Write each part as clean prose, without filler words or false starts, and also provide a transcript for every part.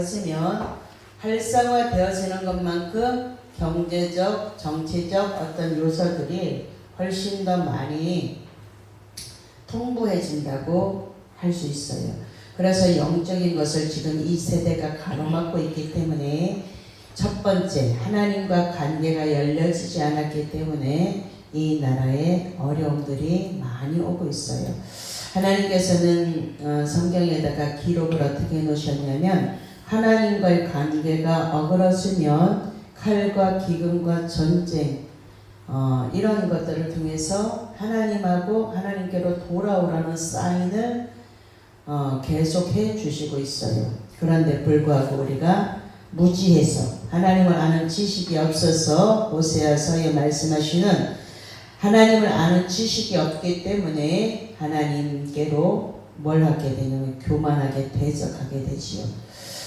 되어지면 활성화되어지는 것만큼 경제적, 정치적 어떤 요소들이 훨씬 더 많이 풍부해진다고 할 수 있어요. 그래서 영적인 것을 지금 이 세대가 가로막고 있기 때문에 첫 번째, 하나님과 관계가 열려지지 않았기 때문에 이 나라에 어려움들이 많이 오고 있어요. 하나님께서는 성경에다가 기록을 어떻게 해놓으셨냐면 하나님과의 관계가 어그러지면 칼과 기근과 전쟁 이런 것들을 통해서 하나님하고 하나님께로 돌아오라는 사인을 계속해 주시고 있어요. 그런데 불구하고 우리가 무지해서 하나님을 아는 지식이 없어서 호세아서에 말씀하시는 하나님을 아는 지식이 없기 때문에 하나님께로 뭘 하게 되냐면 교만하게 대적하게 되지요.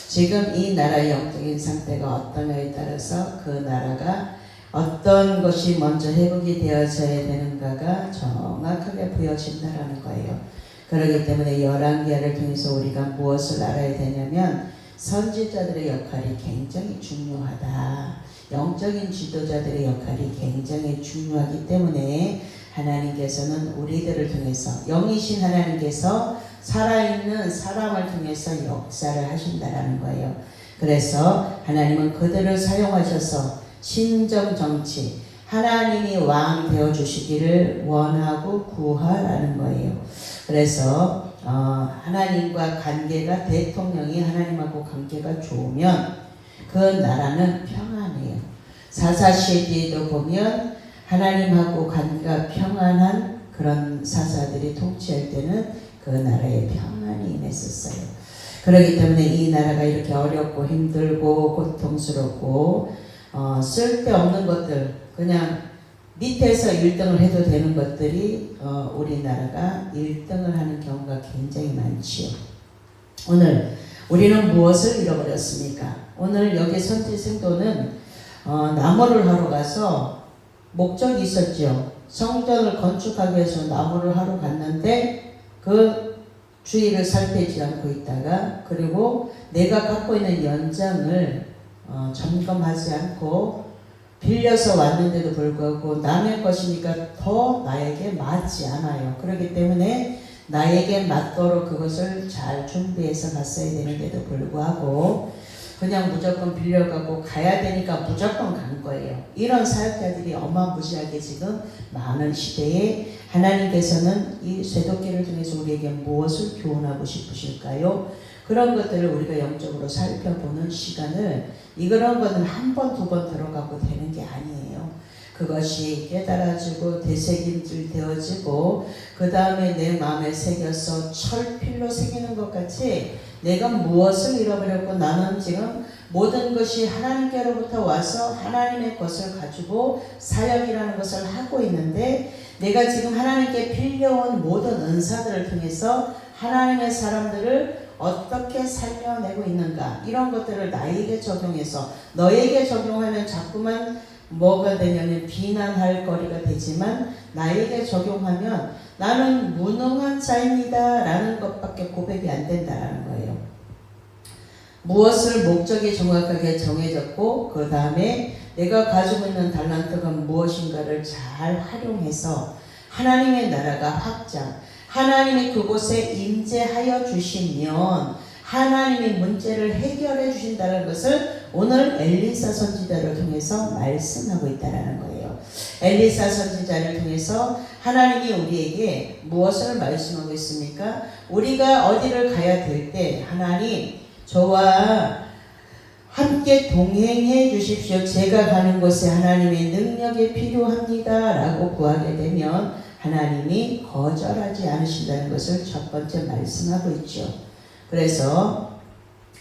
지금 이 나라의 영적인 상태가 어떠냐에 따라서 그 나라가 어떤 것이 먼저 회복이 되어져야 되는가가 정확하게 보여진다라는 거예요. 그렇기 때문에 열왕기하를 통해서 우리가 무엇을 알아야 되냐면 선지자들의 역할이 굉장히 중요하다. 영적인 지도자들의 역할이 굉장히 중요하기 때문에 하나님께서는 우리들을 통해서 영이신 하나님께서 살아있는 사람을 통해서 역사를 하신다라는 거예요. 그래서 하나님은 그들을 사용하셔서 신정정치, 하나님이 왕 되어주시기를 원하고 구하라는 거예요. 그래서 하나님과 관계가 대통령이 하나님하고 관계가 좋으면 그 나라는 평안해요. 사사시대에도 보면 하나님하고 관계가 평안한 그런 사사들이 통치할 때는 그 나라에 평안이 임했었어요. 그렇기 때문에 이 나라가 이렇게 어렵고 힘들고 고통스럽고 쓸데없는 것들 그냥 밑에서 1등을 해도 되는 것들이 우리나라가 1등을 하는 경우가 굉장히 많지요. 오늘 우리는 무엇을 잃어버렸습니까? 오늘 여기 선지생도는 나무를 하러 가서 목적이 있었죠. 성전을 건축하기 위해서 나무를 하러 갔는데 그 주위를 살피지 않고 있다가 그리고 내가 갖고 있는 연장을 점검하지 않고 빌려서 왔는데도 불구하고 남의 것이니까 더 나에게 맞지 않아요. 그렇기 때문에 나에게 맞도록 그것을 잘 준비해서 갔어야 되는데도 불구하고 그냥 무조건 빌려가고 가야 되니까 무조건 간 거예요. 이런 사역자들이 어마무시하게 지금 많은 시대에 하나님께서는 이 쇠도끼를 통해서 우리에게 무엇을 교훈하고 싶으실까요? 그런 것들을 우리가 영적으로 살펴보는 시간을 이런 거는 한 번, 두 번 들어가고 되는 게 아니에요. 그것이 깨달아지고 되새김질 되어지고 그 다음에 내 마음에 새겨서 철필로 새기는 것 같이 내가 무엇을 잃어버렸고 나는 지금 모든 것이 하나님께로부터 와서 하나님의 것을 가지고 사역이라는 것을 하고 있는데 내가 지금 하나님께 빌려온 모든 은사들을 통해서 하나님의 사람들을 어떻게 살려내고 있는가 이런 것들을 나에게 적용해서 너에게 적용하면 자꾸만 뭐가 되냐면 비난할 거리가 되지만 나에게 적용하면 나는 무능한 자입니다 라는 것밖에 고백이 안 된다는 거예요. 무엇을 목적이 정확하게 정해졌고 그 다음에 내가 가지고 있는 달란트가 무엇인가를 잘 활용해서 하나님의 나라가 확장 하나님이 그곳에 임재하여 주시면 하나님이 문제를 해결해 주신다는 것을 오늘 엘리사 선지자를 통해서 말씀하고 있다는 거예요. 엘리사 선지자를 통해서 하나님이 우리에게 무엇을 말씀하고 있습니까? 우리가 어디를 가야 될 때 하나님 저와 함께 동행해 주십시오. 제가 가는 곳에 하나님의 능력이 필요합니다 라고 구하게 되면 하나님이 거절하지 않으신다는 것을 첫 번째 말씀하고 있죠. 그래서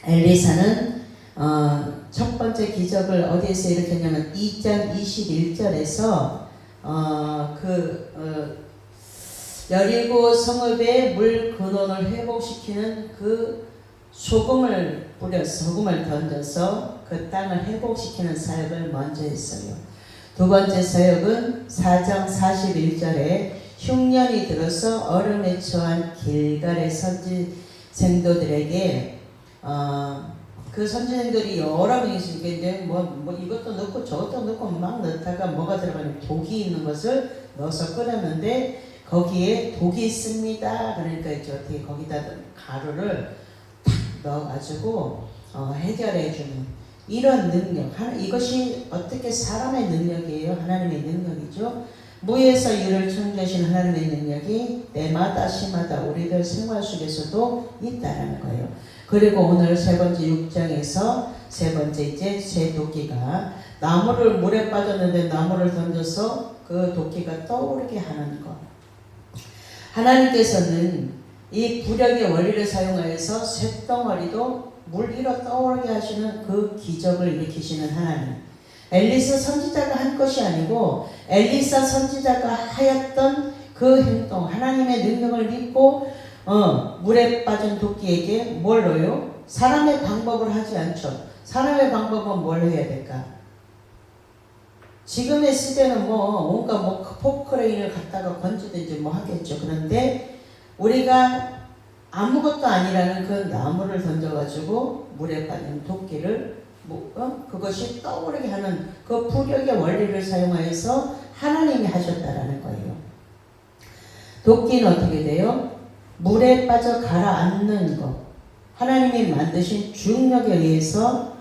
엘리사는 첫 번째 기적을 어디에서 일으켰냐면 2장 21절에서 여리고 성읍의 물 근원을 회복시키는 그 소금을 던져서 그 땅을 회복시키는 사역을 먼저 했어요. 두 번째 사역은 4장 41절에 흉년이 들어서 얼음에 처한 길갈의 선지 생도들에게 그 선생님들이 여러 명 있으니까 이제 뭐 이것도 넣고 저것도 넣고 막 넣다가 뭐가 들어가냐 독이 있는 것을 넣어서 끓였는데 거기에 독이 있습니다. 그러니까 이제 어떻게 거기다 가루를 탁 넣어가지고 해결해주는 이런 능력. 이것이 어떻게 사람의 능력이에요? 하나님의 능력이죠. 무에서 유를 창조하신 하나님의 능력이 때마다 시마다 우리들 생활 속에서도 있다라는 거예요. 그리고 오늘 세 번째 6장에서 세 번째 이제 새 도끼가 나무를 물에 빠졌는데 나무를 던져서 그 도끼가 떠오르게 하는 것. 하나님께서는 이 부력의 원리를 사용하여서 쇳덩어리도 물 위로 떠오르게 하시는 그 기적을 일으키시는 하나님. 엘리사 선지자가 한 것이 아니고 엘리사 선지자가 하였던 그 행동, 하나님의 능력을 믿고 물에 빠진 도끼에게 뭘 넣어요? 사람의 방법을 하지 않죠. 사람의 방법은 뭘 해야 될까? 지금의 시대는 온갖 포크레인을 갖다가 건지든지 하겠죠. 그런데 우리가 아무것도 아니라는 그 나무를 던져가지고 물에 빠진 도끼를 그것이 떠오르게 하는 그 부력의 원리를 사용하여서 하나님이 하셨다라는 거예요. 도끼는 어떻게 돼요? 물에 빠져 가라앉는 것. 하나님이 만드신 중력에 의해서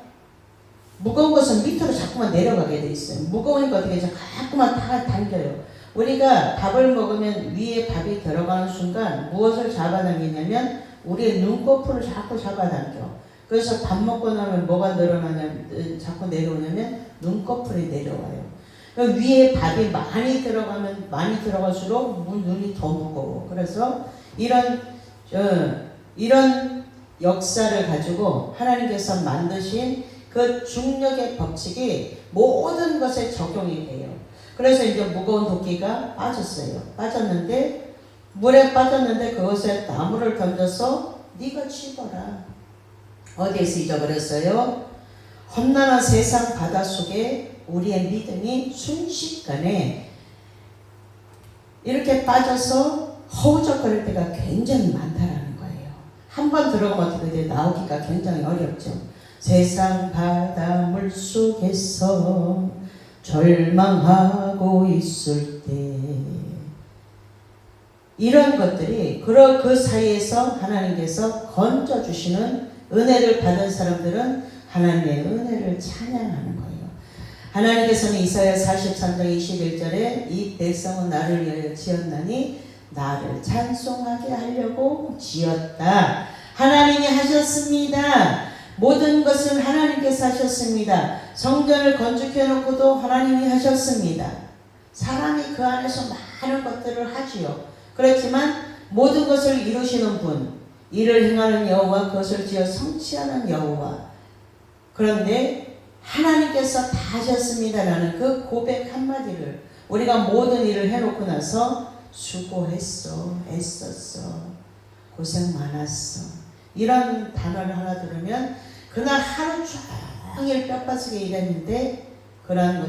무거운 것은 밑으로 자꾸만 내려가게 돼 있어요. 무거우니까 어떻게 해서 자꾸만 다 당겨요. 우리가 밥을 먹으면 위에 밥이 들어가는 순간 무엇을 잡아당기냐면 우리의 눈꺼풀을 자꾸 잡아당겨. 그래서 밥 먹고 나면 뭐가 늘어나냐면 자꾸 내려오냐면 눈꺼풀이 내려와요. 위에 밥이 많이 들어갈수록 눈이 더 무거워. 그래서 이런 역사를 가지고 하나님께서 만드신 그 중력의 법칙이 모든 것에 적용이 돼요. 그래서 이제 무거운 도끼가 빠졌는데 물에 빠졌는데 그것에 나무를 던져서 네가 치거라. 어디에서 잊어버렸어요? 험난한 세상 바닷속에 우리의 믿음이 순식간에 이렇게 빠져서 허우적거릴 때가 굉장히 많다라는 거예요. 한번 들어가면 어떻게 돼요? 나오기가 굉장히 어렵죠. 세상 바다 물속에서 절망하고 있을 때 이런 것들이 그 사이에서 하나님께서 건져주시는 은혜를 받은 사람들은 하나님의 은혜를 찬양하는 거예요. 하나님께서는 이사야 43장 21절에 이 백성은 나를 위하여 지었나니 나를 찬송하게 하려고 지었다. 하나님이 하셨습니다. 모든 것을 하나님께서 하셨습니다. 성전을 건축해 놓고도 하나님이 하셨습니다. 사람이 그 안에서 많은 것들을 하지요. 그렇지만 모든 것을 이루시는 분, 이를 행하는 여호와, 그것을 지어 성취하는 여호와. 그런데 하나님께서 다 하셨습니다라는 그 고백 한마디를 우리가 모든 일을 해놓고 나서 수고했어, 애썼어, 고생 많았어, 이런 단어를 하나 들으면 그날 하루 종일 뼈빠지게 일했는데 그런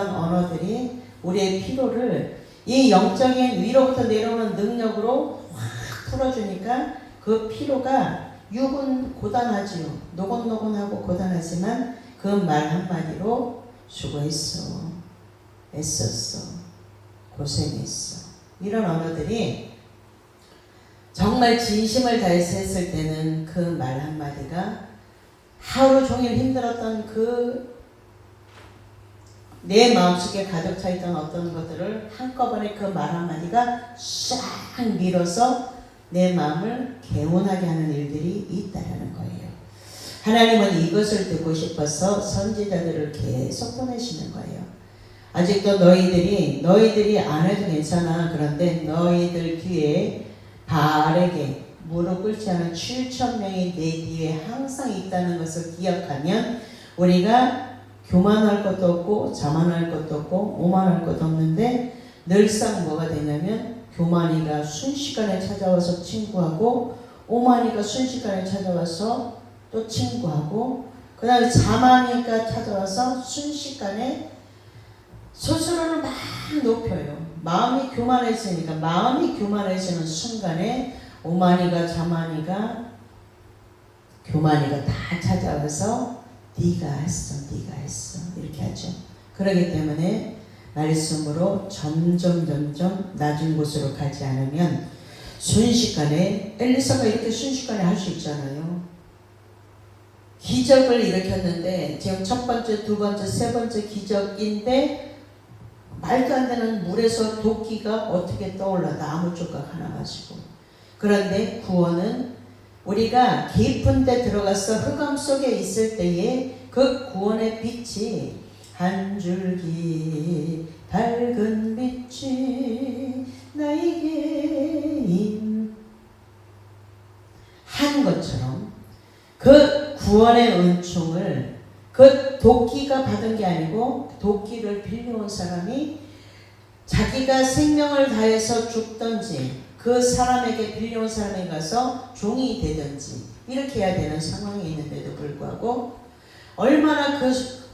언어들이 우리의 피로를 이 영적인 위로부터 내려오는 능력으로 확 풀어주니까 그 피로가 육은 고단하지요. 노곤노곤하고 고단하지만 그 말 한마디로 수고했어, 애썼어, 고생했어, 이런 언어들이 정말 진심을 다해서 했을 때는 그 말 한마디가 하루 종일 힘들었던 내 마음속에 가득 차 있던 어떤 것들을 한꺼번에 그 말 한마디가 싹 밀어서 내 마음을 개운하게 하는 일들이 있다라는 거예요. 하나님은 이것을 듣고 싶어서 선지자들을 계속 보내시는 거예요. 아직도 너희들이 안 해도 괜찮아. 그런데 너희들 뒤에 바알에게 무릎 꿇지 않은 7,000명이 내 뒤에 항상 있다는 것을 기억하면 우리가 교만할 것도 없고 자만할 것도 없고 오만할 것도 없는데 늘상 뭐가 되냐면 교만이가 순식간에 찾아와서 친구하고 오만이가 순식간에 찾아와서 또 친구하고 그 다음에 자만이가 찾아와서 순식간에 스스로를 막 높여요. 마음이 교만해지니까 마음이 교만해지는 순간에 오만이가 자만이가 교만이가 다 찾아와서 네가 했어 이렇게 하죠. 그렇기 때문에 말씀으로 점점 낮은 곳으로 가지 않으면 순식간에 엘리사가 이렇게 순식간에 할 수 있잖아요. 기적을 일으켰는데 지금 첫 번째, 두 번째, 세 번째 기적인데 말도 안 되는 물에서 도끼가 어떻게 떠올라 나무 조각 하나 가지고. 그런데 구원은 우리가 깊은 데 들어가서 흑암 속에 있을 때에 그 구원의 빛이 한 줄기 밝은 빛이 나에게 한 것처럼 그 구원의 은총을 그 도끼가 받은 게 아니고 도끼를 빌려온 사람이 자기가 생명을 다해서 죽든지 그 사람에게 빌려온 사람에 가서 종이 되든지 이렇게 해야 되는 상황이 있는데도 불구하고 얼마나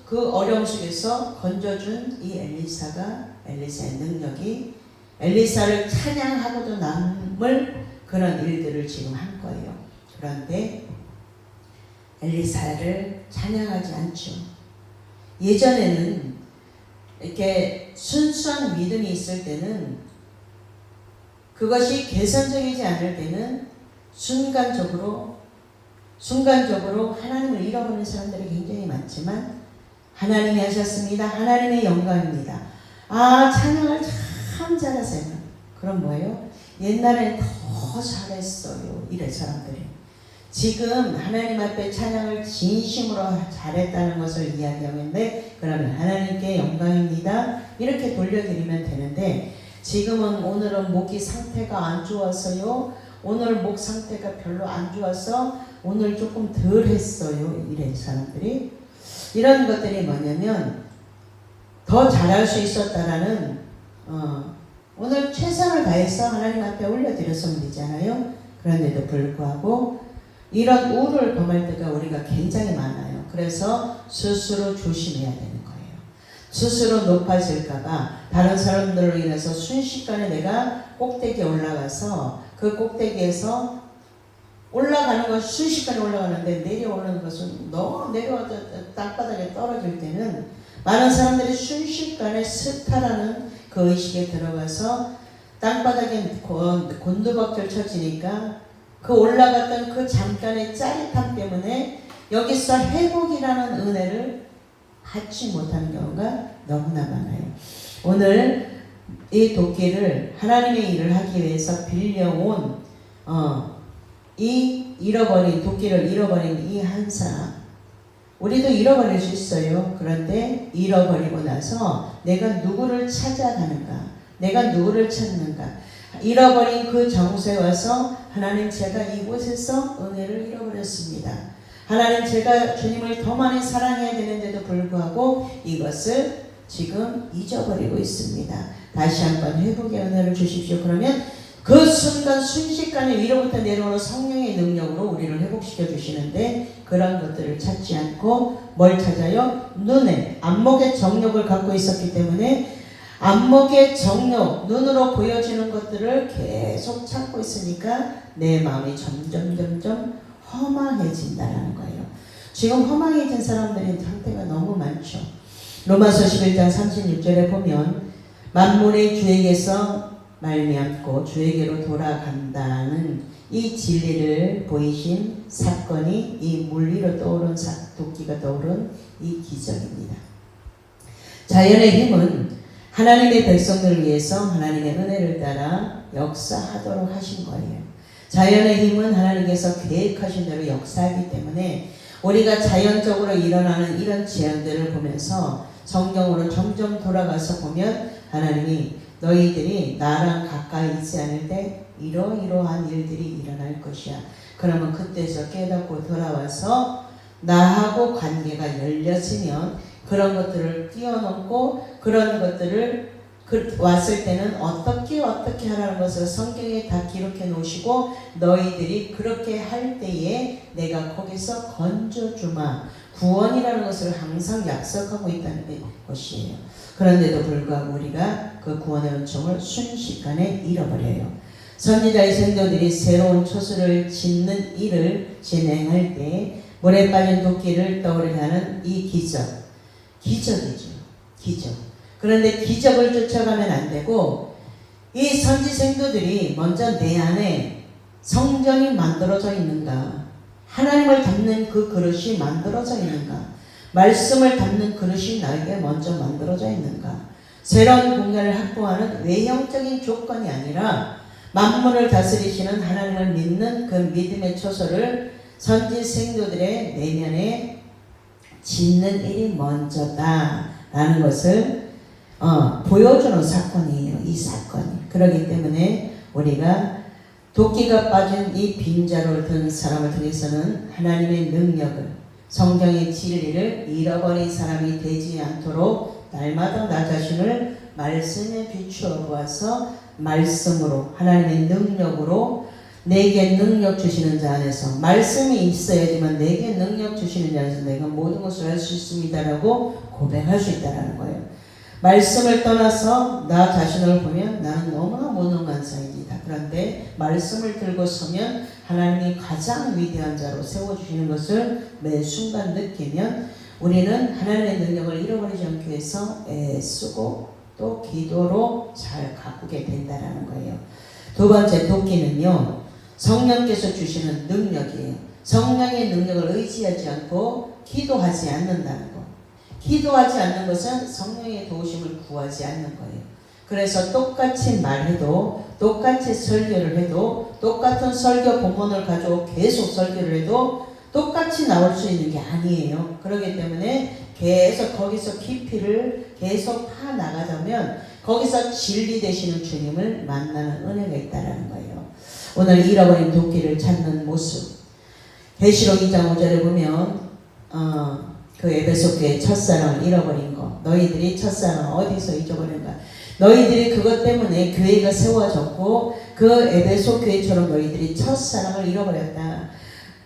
그 어려움 속에서 건져준 이 엘리사의 능력이 엘리사를 찬양하고도 남을 그런 일들을 지금 한 거예요. 그런데 엘리사를 찬양하지 않죠. 예전에는 이렇게 순수한 믿음이 있을 때는 그것이 개선적이지 않을 때는 순간적으로 하나님을 잃어버리는 사람들이 굉장히 많지만 하나님이 하셨습니다. 하나님의 영광입니다. 아, 찬양을 참 잘하세요. 그럼 뭐예요? 옛날엔 더 잘했어요. 이래 사람들이. 지금 하나님 앞에 찬양을 진심으로 잘했다는 것을 이야기하는데 그러면 하나님께 영광입니다. 이렇게 돌려드리면 되는데 지금은 오늘은 목이 상태가 안 좋아서요. 오늘 목 상태가 별로 안 좋아서 오늘 조금 덜 했어요. 이래 사람들이. 이런 것들이 뭐냐면 더 잘할 수 있었다라는 오늘 최선을 다해서 하나님 앞에 올려드렸으면 되잖아요. 그런데도 불구하고 이런 우를 범할 때가 우리가 굉장히 많아요. 그래서 스스로 조심해야 되는 거예요. 스스로 높아질까봐 다른 사람들로 인해서 순식간에 내가 꼭대기에 올라가서 그 꼭대기에서 올라가는 건 순식간에 올라가는데 내려오는 것은 너무 내려와서 땅바닥에 떨어질 때는 많은 사람들이 순식간에 스타라는 그 의식에 들어가서 땅바닥에 곤두박질 쳐지니까 그 올라갔던 그 잠깐의 짜릿함 때문에 여기서 회복이라는 은혜를 받지 못하는 경우가 너무나 많아요. 오늘 이 도끼를 하나님의 일을 하기 위해서 빌려온 이 도끼를 잃어버린 이 한 사람, 우리도 잃어버릴 수 있어요. 그런데 잃어버리고 나서 내가 누구를 찾아가는가, 내가 누구를 찾는가, 잃어버린 그 정서에 와서 하나님 제가 이곳에서 은혜를 잃어버렸습니다. 하나님 제가 주님을 더 많이 사랑해야 되는데도 불구하고 이것을 지금 잊어버리고 있습니다. 다시 한번 회복의 은혜를 주십시오. 그러면 그 순간 순식간에 위로부터 내려오는 성령의 능력으로 우리를 회복시켜 주시는데 그런 것들을 찾지 않고 뭘 찾아요? 안목의 정욕을 갖고 있었기 때문에 안목의 정욕, 눈으로 보여지는 것들을 계속 찾고 있으니까 내 마음이 점점 허망해진다는 거예요. 지금 허망해진 사람들의 상태가 너무 많죠. 로마서 11장 36절에 보면 만물의 주에게서 말미암고 주에게로 돌아간다는 이 진리를 보이신 사건이 이 물 위로 떠오른 도끼가 떠오른 이 기적입니다. 자연의 힘은 하나님의 백성들을 위해서 하나님의 은혜를 따라 역사하도록 하신 거예요. 자연의 힘은 하나님께서 계획하신 대로 역사하기 때문에 우리가 자연적으로 일어나는 이런 재앙들을 보면서 성경으로 점점 돌아가서 보면 하나님이 너희들이 나랑 가까이 있지 않을 때 이러이러한 일들이 일어날 것이야. 그러면 그때서 깨닫고 돌아와서 나하고 관계가 열려지면 그런 것들을 뛰어넘고 그런 것들을 왔을 때는 어떻게 하라는 것을 성경에 다 기록해 놓으시고 너희들이 그렇게 할 때에 내가 거기서 건져주마. 구원이라는 것을 항상 약속하고 있다는 것이에요. 그런데도 불구하고 우리가 그 구원의 은총을 순식간에 잃어버려요. 선지자의 성도들이 새로운 초소를 짓는 일을 진행할 때 물에 빠진 도끼를 떠오르게 하는 이 기적이죠. 기적. 그런데 기적을 쫓아가면 안 되고 이 선지 성도들이 먼저 내 안에 성전이 만들어져 있는가, 하나님을 담는 그 그릇이 만들어져 있는가, 말씀을 담는 그릇이 나에게 먼저 만들어져 있는가, 새로운 공간을 확보하는 외형적인 조건이 아니라 만물을 다스리시는 하나님을 믿는 그 믿음의 초소를 선지 성도들의 내면에 짓는 일이 먼저다라는 것을 보여주는 사건이에요. 이 사건이. 그렇기 때문에 우리가 도끼가 빠진 이 빈자루를 든 사람을 통해서는 하나님의 능력을, 성경의 진리를 잃어버린 사람이 되지 않도록 날마다 나 자신을 말씀에 비추어 보아서 말씀으로, 하나님의 능력으로 내게 능력 주시는 자 안에서, 말씀이 있어야지만 내게 능력 주시는 자 안에서 내가 모든 것을 할 수 있습니다라고 고백할 수 있다는 거예요. 말씀을 떠나서 나 자신을 보면 나는 너무나 무능한 자입니다. 그런데 말씀을 들고 서면 하나님이 가장 위대한 자로 세워주시는 것을 매 순간 느끼면 우리는 하나님의 능력을 잃어버리지 않기 위해서 애쓰고 또 기도로 잘 가꾸게 된다는 거예요. 두 번째 도끼는요, 성령께서 주시는 능력이에요. 성령의 능력을 의지하지 않고 기도하지 않는다는 거. 기도하지 않는 것은 성령의 도우심을 구하지 않는 거예요. 그래서 똑같이 말해도, 똑같이 설교를 해도, 똑같은 설교 본문을 가지고 계속 설교를 해도 똑같이 나올 수 있는 게 아니에요. 그렇기 때문에 계속 거기서 깊이를 계속 파 나가자면 거기서 진리 되시는 주님을 만나는 은혜가 있다는 거예요. 오늘 잃어버린 도끼를 찾는 모습. 계시록 2장 5절에 보면 그 에베소 교회 첫사랑을 잃어버린 거. 너희들이 첫사랑을 어디서 잊어버린가? 너희들이 그것 때문에 교회가 세워졌고 그 에베소 교회처럼 너희들이 첫사랑을 잃어버렸다.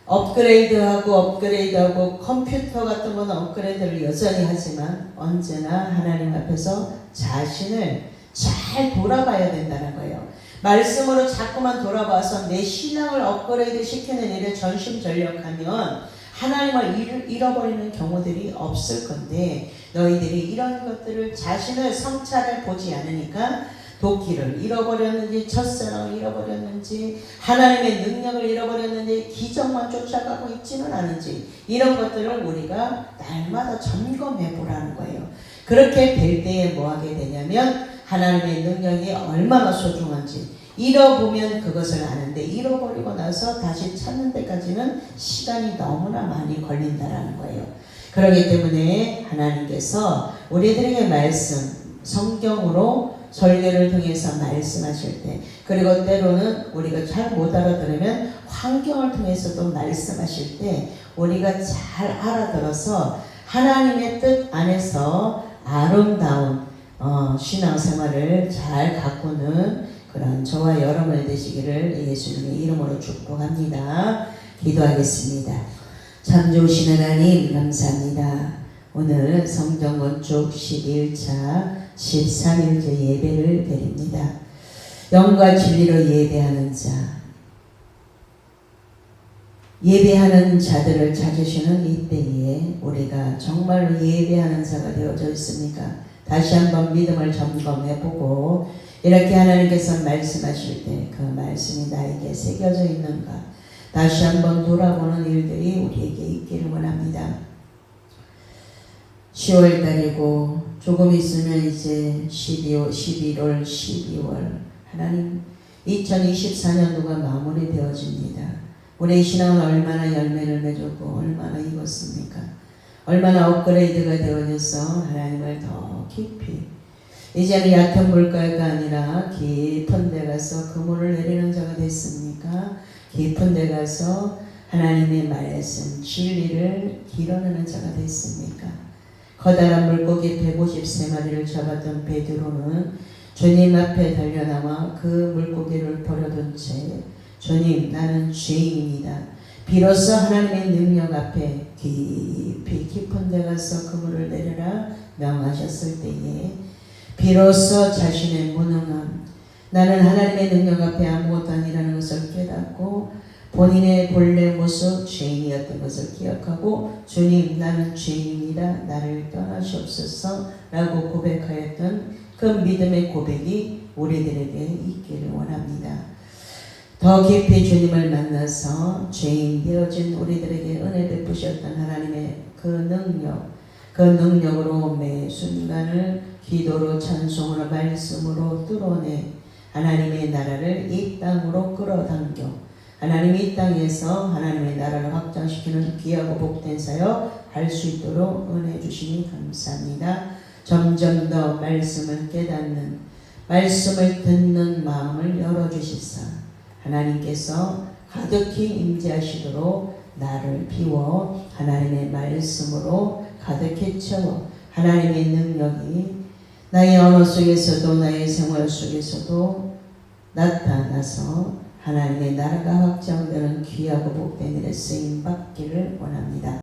업그레이드하고 컴퓨터 같은 거는 업그레이드를 여전히 하지만 언제나 하나님 앞에서 자신을 잘 돌아봐야 된다는 거예요. 말씀으로 자꾸만 돌아봐서 내 신앙을 업그레이드 시키는 일에 전심전력하면 하나님을 잃어버리는 경우들이 없을 건데 너희들이 이런 것들을 자신을 성찰해 보지 않으니까 도끼를 잃어버렸는지 첫사랑을 잃어버렸는지 하나님의 능력을 잃어버렸는지 기적만 쫓아가고 있지는 않은지 이런 것들을 우리가 날마다 점검해 보라는 거예요. 그렇게 될 때에 뭐 하게 되냐면 하나님의 능력이 얼마나 소중한지 잃어보면 그것을 아는데 잃어버리고 나서 다시 찾는 데까지는 시간이 너무나 많이 걸린다라는 거예요. 그렇기 때문에 하나님께서 우리들에게 말씀, 성경으로 설교를 통해서 말씀하실 때 그리고 때로는 우리가 잘 못 알아들으면 환경을 통해서도 말씀하실 때 우리가 잘 알아들어서 하나님의 뜻 안에서 아름다운 신앙생활을 잘 가꾸는 그런 저와 여러분이 되시기를 예수님의 이름으로 축복합니다. 기도하겠습니다. 참 좋으신 하나님 감사합니다. 오늘 성경 건축 11차 13일째 예배를 드립니다. 영과 진리로 예배하는 자, 예배하는 자들을 찾으시는 이때에 우리가 정말로 예배하는 자가 되어져 있습니까? 다시 한번 믿음을 점검해보고 이렇게 하나님께서 말씀하실 때 그 말씀이 나에게 새겨져 있는가 다시 한번 돌아보는 일들이 우리에게 있기를 원합니다. 10월달이고 조금 있으면 이제 11월, 12월 하나님 2024년도가 마무리되어집니다. 우리의 신앙은 얼마나 열매를 맺었고 얼마나 익었습니까? 얼마나 업그레이드가 되어져서 하나님을 더 깊이 이제는 얕은 물가가 아니라 깊은 데 가서 그물을 내리는 자가 됐습니까? 깊은 데 가서 하나님의 말씀, 진리를 길어내는 자가 됐습니까? 커다란 물고기 153마리를 잡았던 베드로는 주님 앞에 달려나와 그 물고기를 버려둔 채 주님 나는 죄인입니다. 비로소 하나님의 능력 앞에 깊이 깊은 데 가서 그물을 내려라 명하셨을 때에 비로소 자신의 무능함, 나는 하나님의 능력 앞에 아무것도 아니라는 것을 깨닫고 본인의 본래 모습 죄인이었던 것을 기억하고 주님 나는 죄인입니다. 나를 떠나시옵소서 라고 고백하였던 그 믿음의 고백이 우리들에게 있기를 원합니다. 더 깊이 주님을 만나서 죄인 되어진 우리들에게 은혜 베푸셨던 하나님의 그 능력으로 매 순간을 기도로 찬송으로 말씀으로 뚫어내 하나님의 나라를 이 땅으로 끌어당겨 하나님이 이 땅에서 하나님의 나라를 확장시키는 귀하고 복된 사역 할 수 있도록 은혜 주시니 감사합니다. 점점 더 말씀을 깨닫는 말씀을 듣는 마음을 열어주시사 하나님께서 가득히 임재하시도록 나를 비워 하나님의 말씀으로 가득히 채워 하나님의 능력이 나의 언어 속에서도 나의 생활 속에서도 나타나서 하나님의 나라가 확장되는 귀하고 복된 일에 쓰임 받기를 원합니다.